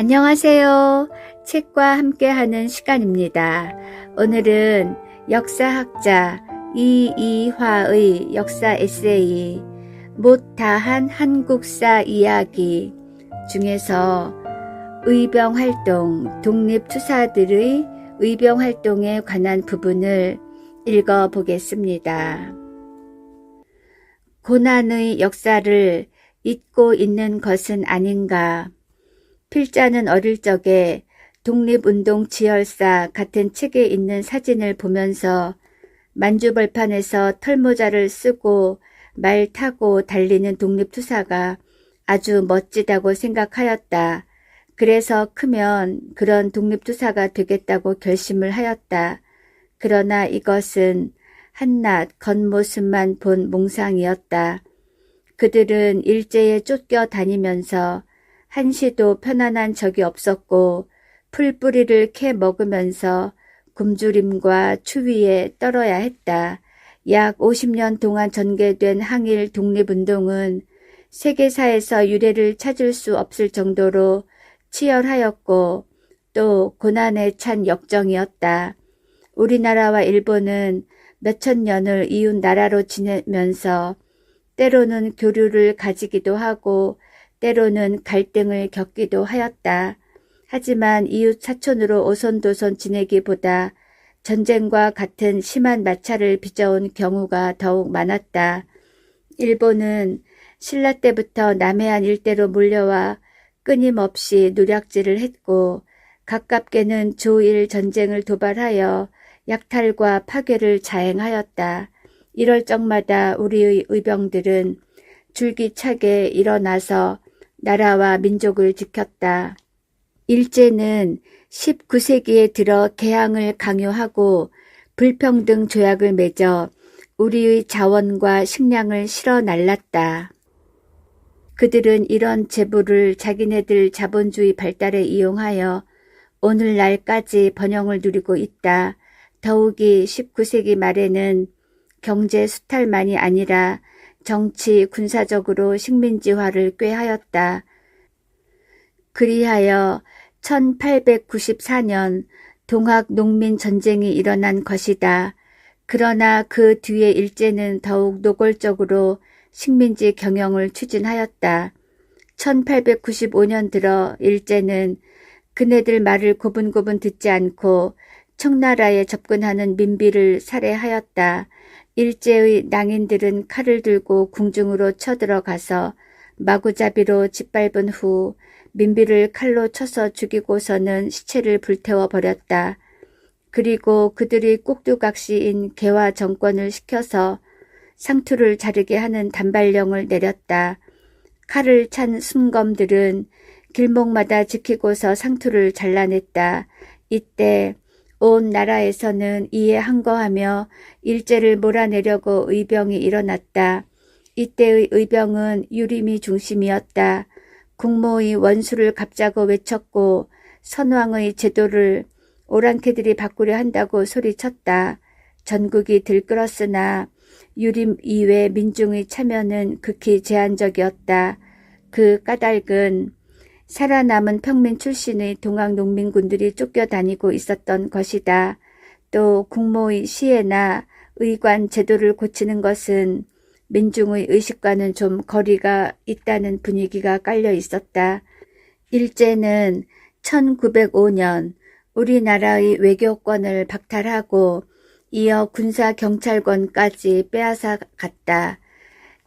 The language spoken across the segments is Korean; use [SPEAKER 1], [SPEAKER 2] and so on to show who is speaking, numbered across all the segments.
[SPEAKER 1] 안녕하세요. 책과 함께하는 시간입니다. 오늘은 역사학자 이이화의 역사 에세이 못다한 한국사 이야기 중에서 의병활동, 독립투사들의 의병활동에 관한 부분을 읽어보겠습니다. 고난의 역사를 잊고 있는 것은 아닌가. 필자는 어릴 적에 독립운동 지열사 같은 책에 있는 사진을 보면서 만주벌판에서 털모자를 쓰고 말 타고 달리는 독립투사가 아주 멋지다고 생각하였다. 그래서 크면 그런 독립투사가 되겠다고 결심을 하였다. 그러나 이것은 한낱 겉모습만 본 몽상이었다. 그들은 일제에 쫓겨 다니면서 한시도 편안한 적이 없었고 풀뿌리를 캐 먹으면서 굶주림과 추위에 떨어야 했다. 약 50년 동안 전개된 항일 독립운동은 세계사에서 유례를 찾을 수 없을 정도로 치열하였고 또 고난에 찬 역정이었다. 우리나라와 일본은 몇천 년을 이웃 나라로 지내면서 때로는 교류를 가지기도 하고 때로는 갈등을 겪기도 하였다. 하지만 이웃 사촌으로 오손도손 지내기보다 전쟁과 같은 심한 마찰을 빚어온 경우가 더욱 많았다. 일본은 신라 때부터 남해안 일대로 몰려와 끊임없이 노략질을 했고 가깝게는 조일 전쟁을 도발하여 약탈과 파괴를 자행하였다. 이럴 적마다 우리의 의병들은 줄기차게 일어나서 나라와 민족을 지켰다. 일제는 19세기에 들어 개항을 강요하고 불평등 조약을 맺어 우리의 자원과 식량을 실어 날랐다. 그들은 이런 재물을 자기네들 자본주의 발달에 이용하여 오늘날까지 번영을 누리고 있다. 더욱이 19세기 말에는 경제 수탈만이 아니라 정치, 군사적으로 식민지화를 꾀하였다. 그리하여 1894년 동학농민전쟁이 일어난 것이다. 그러나 그 뒤에 일제는 더욱 노골적으로 식민지 경영을 추진하였다. 1895년 들어 일제는 그네들 말을 고분고분 듣지 않고 청나라에 접근하는 민비를 살해하였다. 일제의 낭인들은 칼을 들고 궁중으로 쳐들어가서 마구잡이로 짓밟은 후 민비를 칼로 쳐서 죽이고서는 시체를 불태워 버렸다. 그리고 그들이 꼭두각시인 개화 정권을 시켜서 상투를 자르게 하는 단발령을 내렸다. 칼을 찬 순검들은 길목마다 지키고서 상투를 잘라냈다. 이때 온 나라에서는 이에 항거하며 일제를 몰아내려고 의병이 일어났다. 이때의 의병은 유림이 중심이었다. 국모의 원수를 갚자고 외쳤고 선왕의 제도를 오랑캐들이 바꾸려 한다고 소리쳤다. 전국이 들끓었으나 유림 이외 민중의 참여는 극히 제한적이었다. 그 까닭은 살아남은 평민 출신의 동학농민군들이 쫓겨다니고 있었던 것이다. 또 국모의 시해나 의관 제도를 고치는 것은 민중의 의식과는 좀 거리가 있다는 분위기가 깔려 있었다. 일제는 1905년 우리나라의 외교권을 박탈하고 이어 군사경찰권까지 빼앗아 갔다.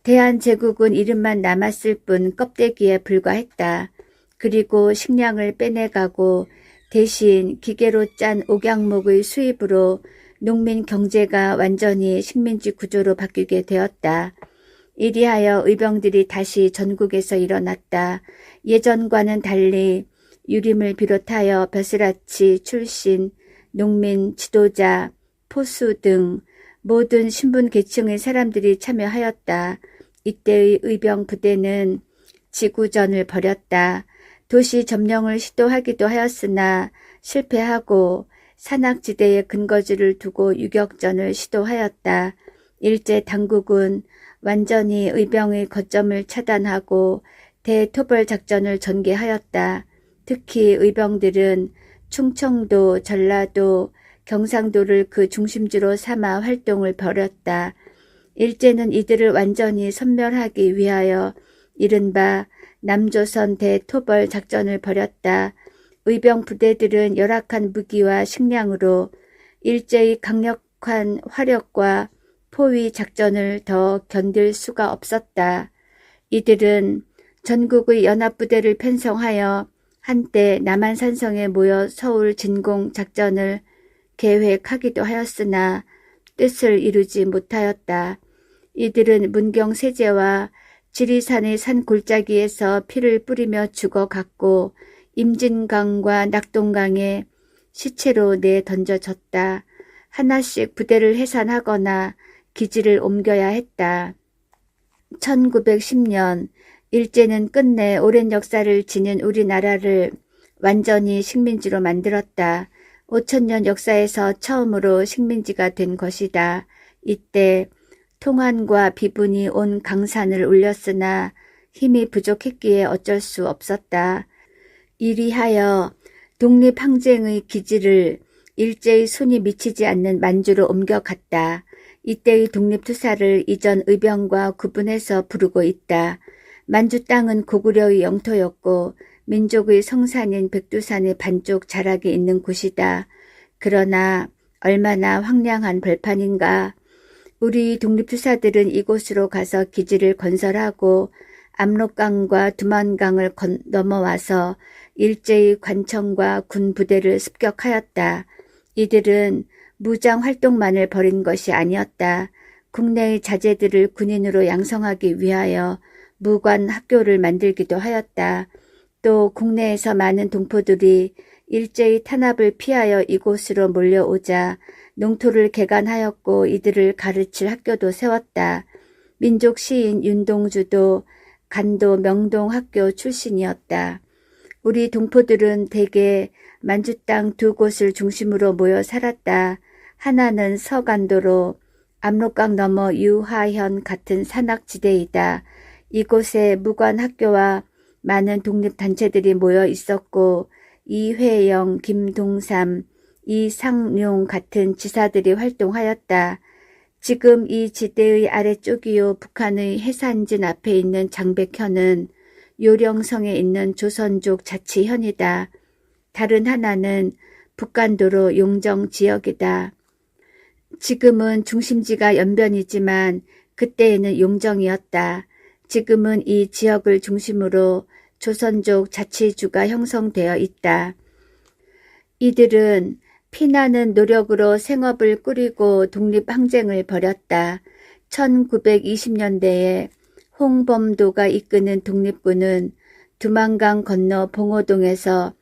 [SPEAKER 1] 대한제국은 이름만 남았을 뿐 껍데기에 불과했다. 그리고 식량을 빼내가고 대신 기계로 짠 옥양목의 수입으로 농민 경제가 완전히 식민지 구조로 바뀌게 되었다. 이리하여 의병들이 다시 전국에서 일어났다. 예전과는 달리 유림을 비롯하여 벼슬아치 출신, 농민, 지도자, 포수 등 모든 신분 계층의 사람들이 참여하였다. 이때의 의병 부대는 지구전을 벌였다. 도시 점령을 시도하기도 하였으나 실패하고 산악지대에 근거지를 두고 유격전을 시도하였다. 일제 당국은 완전히 의병의 거점을 차단하고 대토벌 작전을 전개하였다. 특히 의병들은 충청도, 전라도, 경상도를 그 중심지로 삼아 활동을 벌였다. 일제는 이들을 완전히 섬멸하기 위하여 이른바 남조선 대토벌 작전을 벌였다. 의병 부대들은 열악한 무기와 식량으로 일제의 강력한 화력과 포위 작전을 더 견딜 수가 없었다. 이들은 전국의 연합부대를 편성하여 한때 남한산성에 모여 서울 진공 작전을 계획하기도 하였으나 뜻을 이루지 못하였다. 이들은 문경세제와 지리산의 산 골짜기에서 피를 뿌리며 죽어갔고 임진강과 낙동강에 시체로 내던져졌다. 하나씩 부대를 해산하거나 기지를 옮겨야 했다. 1910년 일제는 끝내 오랜 역사를 지닌 우리나라를 완전히 식민지로 만들었다. 5천년 역사에서 처음으로 식민지가 된 것이다. 이때 통한과 비분이 온 강산을 울렸으나 힘이 부족했기에 어쩔 수 없었다. 이리하여 독립항쟁의 기지를 일제의 손이 미치지 않는 만주로 옮겨갔다. 이때의 독립투사를 이전 의병과 구분해서 부르고 있다. 만주 땅은 고구려의 영토였고 민족의 성산인 백두산의 반쪽 자락에 있는 곳이다. 그러나 얼마나 황량한 벌판인가. 우리 독립투사들은 이곳으로 가서 기지를 건설하고 압록강과 두만강을 넘어와서 일제의 관청과 군 부대를 습격하였다. 이들은 무장 활동만을 벌인 것이 아니었다. 국내의 자제들을 군인으로 양성하기 위하여 무관 학교를 만들기도 하였다. 또 국내에서 많은 동포들이 일제의 탄압을 피하여 이곳으로 몰려오자 농토를 개간하였고 이들을 가르칠 학교도 세웠다. 민족 시인 윤동주도 간도 명동학교 출신이었다. 우리 동포들은 대개 만주 땅 두 곳을 중심으로 모여 살았다. 하나는 서간도로 압록강 너머 유하현 같은 산악지대이다. 이곳에 무관학교와 많은 독립단체들이 모여 있었고 이회영, 김동삼, 이상룡 같은 지사들이 활동하였다. 지금 이 지대의 아래쪽이요 북한의 해산진 앞에 있는 장백현은 요령성에 있는 조선족 자치현이다. 다른 하나는 북간도로 용정지역이다. 지금은 중심지가 연변이지만 그때에는 용정이었다. 지금은 이 지역을 중심으로 조선족 자치주가 형성되어 있다. 이들은 피나는 노력으로 생업을 꾸리고 독립항쟁을 벌였다. 1920년대에 홍범도가 이끄는 독립군은 두만강 건너 봉오동에서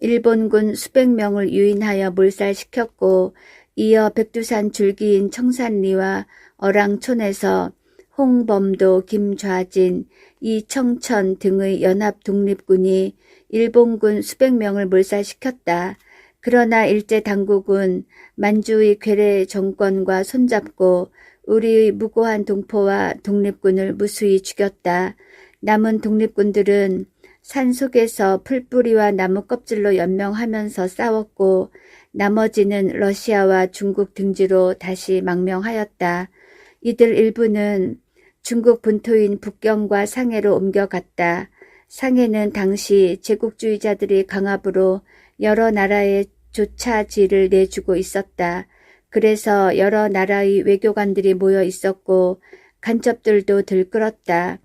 [SPEAKER 1] 일본군 수백 명을 유인하여 몰살시켰고 이어 백두산 줄기인 청산리와 어랑촌에서 홍범도, 김좌진, 이청천 등의 연합 독립군이 일본군 수백 명을 몰살시켰다. 그러나 일제 당국은 만주의 괴뢰 정권과 손잡고 우리의 무고한 동포와 독립군을 무수히 죽였다. 남은 독립군들은 산속에서 풀뿌리와 나무 껍질로 연명하면서 싸웠고 나머지는 러시아와 중국 등지로 다시 망명하였다. 이들 일부는 중국 본토인 북경과 상해로 옮겨갔다. 상해는 당시 제국주의자들의 강압으로 여러 나라에 조차지를 내주고 있었다. 그래서 여러 나라의 외교관들이 모여 있었고 간첩들도 들끓었다.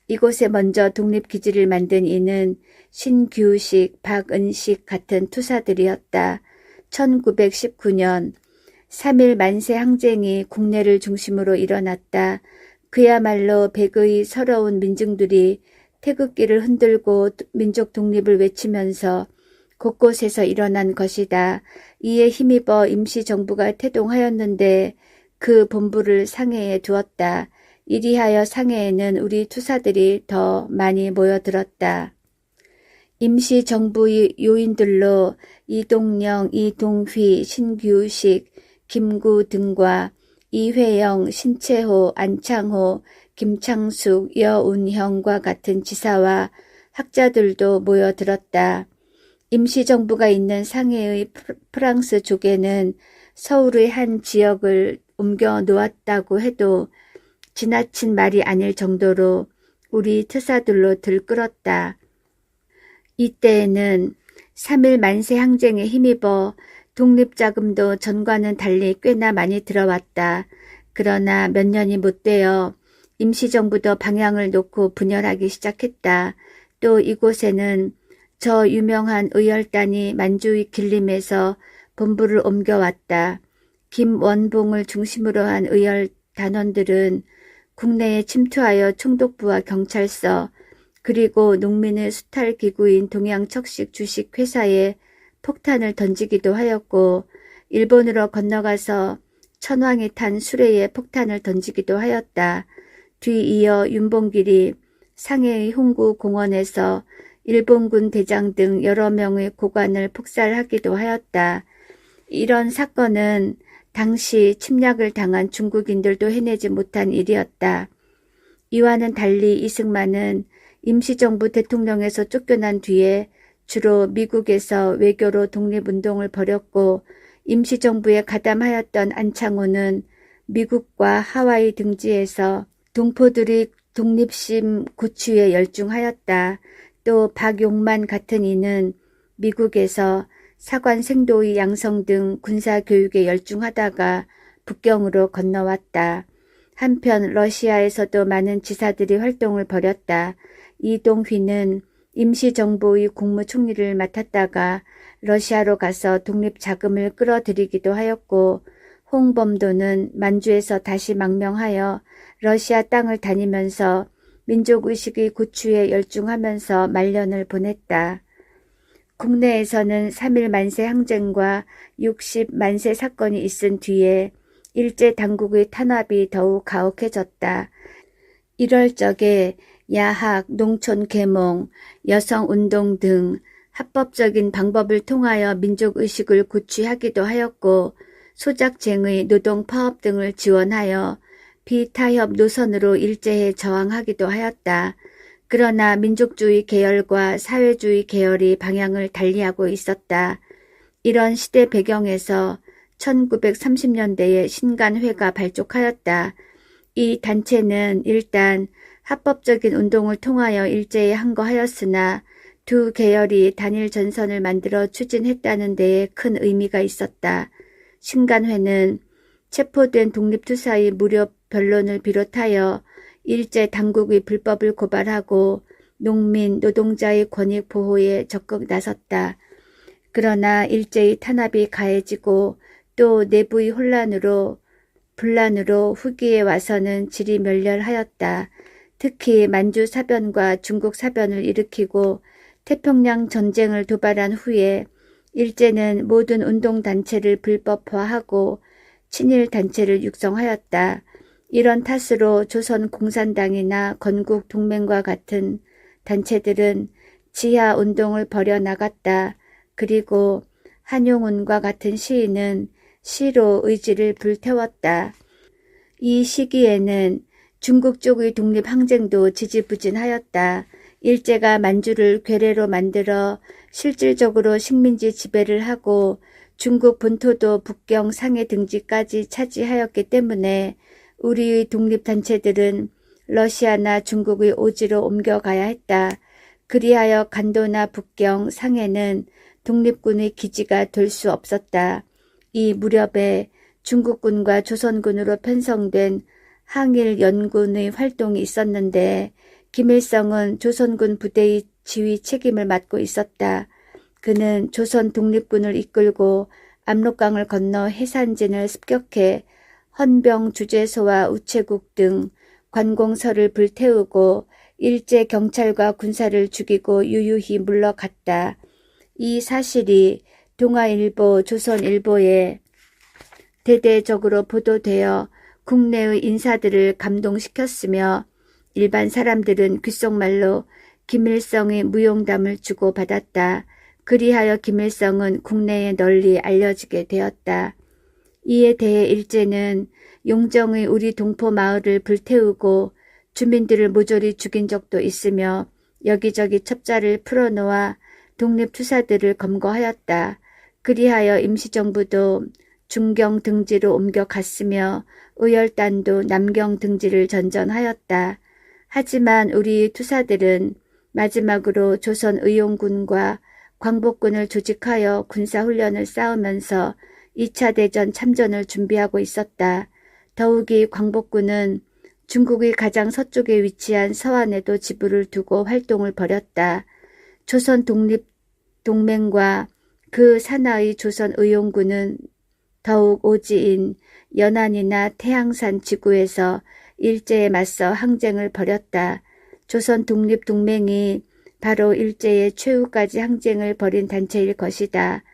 [SPEAKER 1] 이곳에 먼저 독립기지를 만든 이는 신규식, 박은식 같은 투사들이었다. 1919년 3.1 만세 항쟁이 국내를 중심으로 일어났다. 그야말로 백의 서러운 민중들이 태극기를 흔들고 민족 독립을 외치면서 곳곳에서 일어난 것이다. 이에 힘입어 임시정부가 태동하였는데 그 본부를 상해에 두었다. 이리하여 상해에는 우리 투사들이 더 많이 모여들었다. 임시정부의 요인들로 이동영, 이동휘, 신규식, 김구 등과 이회영, 신채호, 안창호, 김창숙, 여운형과 같은 지사와 학자들도 모여들었다. 임시정부가 있는 상해의 프랑스 조계는 서울의 한 지역을 옮겨 놓았다고 해도 지나친 말이 아닐 정도로 우리 특사들로 들끓었다. 이때에는 3.1 만세 항쟁에 힘입어 독립자금도 전과는 달리 꽤나 많이 들어왔다. 그러나 몇 년이 못 되어 임시정부도 방향을 놓고 분열하기 시작했다. 또 이곳에는 저 유명한 의열단이 만주의 길림에서 본부를 옮겨왔다. 김원봉을 중심으로 한 의열 단원들은 국내에 침투하여 총독부와 경찰서 그리고 농민의 수탈기구인 동양척식 주식회사에 폭탄을 던지기도 하였고 일본으로 건너가서 천황이 탄 수레에 폭탄을 던지기도 하였다. 뒤이어 윤봉길이 상해의 홍구 공원에서 일본군 대장 등 여러 명의 고관을 폭살하기도 하였다. 이런 사건은 당시 침략을 당한 중국인들도 해내지 못한 일이었다. 이와는 달리 이승만은 임시정부 대통령에서 쫓겨난 뒤에 주로 미국에서 외교로 독립운동을 벌였고 임시정부에 가담하였던 안창호는 미국과 하와이 등지에서 동포들의 독립심 고취에 열중하였다. 또 박용만 같은 이는 미국에서 사관 생도의 양성 등 군사교육에 열중하다가 북경으로 건너왔다. 한편 러시아에서도 많은 지사들이 활동을 벌였다. 이동휘는 임시정부의 국무총리를 맡았다가 러시아로 가서 독립자금을 끌어들이기도 하였고 홍범도는 만주에서 다시 망명하여 러시아 땅을 다니면서 민족의식의 고취에 열중하면서 말년을 보냈다. 국내에서는 3.1 만세 항쟁과 60 만세 사건이 있은 뒤에 일제 당국의 탄압이 더욱 가혹해졌다. 이럴 적에 야학, 농촌 계몽, 여성운동 등 합법적인 방법을 통하여 민족의식을 고취하기도 하였고 소작쟁의 노동파업 등을 지원하여 비타협 노선으로 일제에 저항하기도 하였다. 그러나 민족주의 계열과 사회주의 계열이 방향을 달리하고 있었다. 이런 시대 배경에서 1930년대에 신간회가 발족하였다. 이 단체는 일단 합법적인 운동을 통하여 일제에 항거하였으나 두 계열이 단일 전선을 만들어 추진했다는 데에 큰 의미가 있었다. 신간회는 체포된 독립투사의 무료 변론을 비롯하여 일제 당국의 불법을 고발하고 농민, 노동자의 권익 보호에 적극 나섰다. 그러나 일제의 탄압이 가해지고 또 내부의 분란으로 후기에 와서는 질이 멸렬하였다. 특히 만주 사변과 중국 사변을 일으키고 태평양 전쟁을 도발한 후에 일제는 모든 운동단체를 불법화하고 친일단체를 육성하였다. 이런 탓으로 조선공산당이나 건국동맹과 같은 단체들은 지하운동을 벌여나갔다. 그리고 한용운과 같은 시인은 시로 의지를 불태웠다. 이 시기에는 중국 쪽의 독립항쟁도 지지부진하였다. 일제가 만주를 괴뢰로 만들어 실질적으로 식민지 지배를 하고 중국 본토도 북경 상해 등지까지 차지하였기 때문에 우리의 독립단체들은 러시아나 중국의 오지로 옮겨가야 했다. 그리하여 간도나 북경, 상해는 독립군의 기지가 될 수 없었다. 이 무렵에 중국군과 조선군으로 편성된 항일 연군의 활동이 있었는데 김일성은 조선군 부대의 지휘 책임을 맡고 있었다. 그는 조선 독립군을 이끌고 압록강을 건너 해산진을 습격해 헌병 주재소와 우체국 등 관공서를 불태우고 일제 경찰과 군사를 죽이고 유유히 물러갔다. 이 사실이 동아일보, 조선일보에 대대적으로 보도되어 국내의 인사들을 감동시켰으며 일반 사람들은 귓속말로 김일성의 무용담을 주고받았다. 그리하여 김일성은 국내에 널리 알려지게 되었다. 이에 대해 일제는 용정의 우리 동포 마을을 불태우고 주민들을 모조리 죽인 적도 있으며 여기저기 첩자를 풀어놓아 독립투사들을 검거하였다. 그리하여 임시정부도 중경 등지로 옮겨갔으며 의열단도 남경 등지를 전전하였다. 하지만 우리 투사들은 마지막으로 조선 의용군과 광복군을 조직하여 군사훈련을 쌓으면서 2차 대전 참전을 준비하고 있었다. 더욱이 광복군은 중국의 가장 서쪽에 위치한 서안에도 지부를 두고 활동을 벌였다. 조선 독립동맹과 그 산하의 조선의용군은 더욱 오지인 연안이나 태항산 지구에서 일제에 맞서 항쟁을 벌였다. 조선 독립동맹이 바로 일제의 최후까지 항쟁을 벌인 단체일 것이다.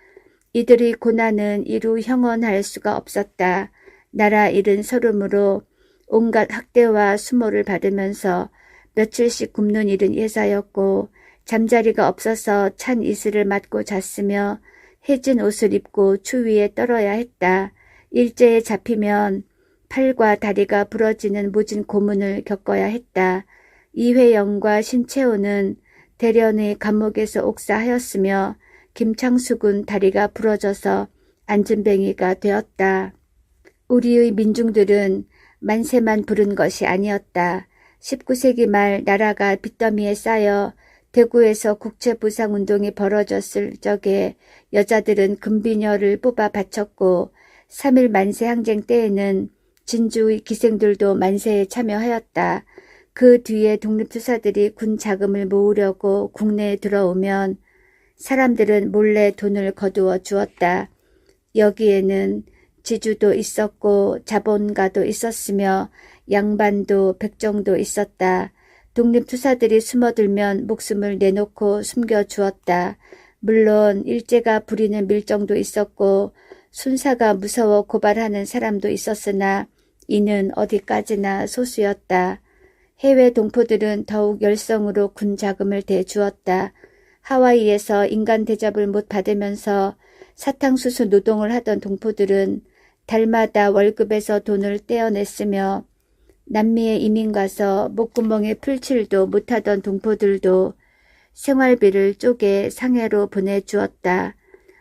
[SPEAKER 1] 이들의 고난은 이루 형언할 수가 없었다. 나라 잃은 서름으로 온갖 학대와 수모를 받으면서 며칠씩 굶는 일은 예사였고 잠자리가 없어서 찬 이슬을 맞고 잤으며 해진 옷을 입고 추위에 떨어야 했다. 일제에 잡히면 팔과 다리가 부러지는 모진 고문을 겪어야 했다. 이회영과 신채호는 대련의 감옥에서 옥사하였으며 김창숙은 다리가 부러져서 안진뱅이가 되었다. 우리의 민중들은 만세만 부른 것이 아니었다. 19세기 말 나라가 빚더미에 쌓여 대구에서 국채부상운동이 벌어졌을 적에 여자들은 금비녀를 뽑아 바쳤고 3.1 만세항쟁 때에는 진주의 기생들도 만세에 참여하였다. 그 뒤에 독립투사들이 군 자금을 모으려고 국내에 들어오면 사람들은 몰래 돈을 거두어 주었다. 여기에는 지주도 있었고 자본가도 있었으며 양반도 백정도 있었다. 독립투사들이 숨어들면 목숨을 내놓고 숨겨주었다. 물론 일제가 부리는 밀정도 있었고 순사가 무서워 고발하는 사람도 있었으나 이는 어디까지나 소수였다. 해외 동포들은 더욱 열성으로 군 자금을 대주었다. 하와이에서 인간 대접을 못 받으면서 사탕수수 노동을 하던 동포들은 달마다 월급에서 돈을 떼어냈으며 남미에 이민 가서 목구멍에 풀칠도 못하던 동포들도 생활비를 쪼개 상해로 보내주었다.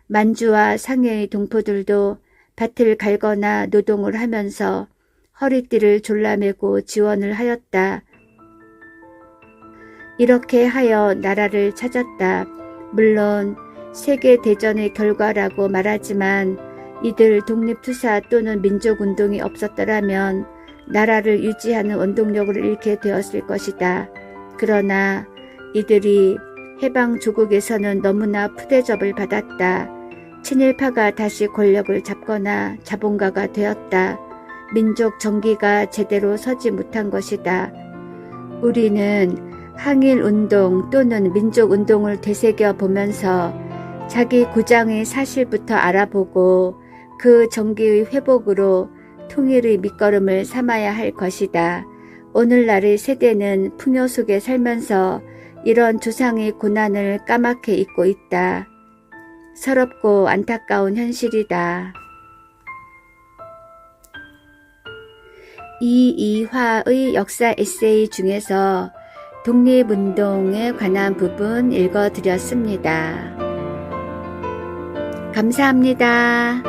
[SPEAKER 1] 만주와 상해의 동포들도 밭을 갈거나 노동을 하면서 허리띠를 졸라매고 지원을 하였다. 이렇게 하여 나라를 찾았다. 물론 세계대전의 결과라고 말하지만 이들 독립투사 또는 민족운동이 없었더라면 나라를 유지하는 원동력을 잃게 되었을 것이다. 그러나 이들이 해방 조국에서는 너무나 푸대접을 받았다. 친일파가 다시 권력을 잡거나 자본가가 되었다. 민족 정기가 제대로 서지 못한 것이다. 우리는 항일운동 또는 민족운동을 되새겨 보면서 자기 구장의 사실부터 알아보고 그 정기의 회복으로 통일의 밑거름을 삼아야 할 것이다. 오늘날의 세대는 풍요 속에 살면서 이런 조상의 고난을 까맣게 잊고 있다. 서럽고 안타까운 현실이다. 이이화의 역사 에세이 중에서 독립운동에 관한 부분 읽어드렸습니다. 감사합니다.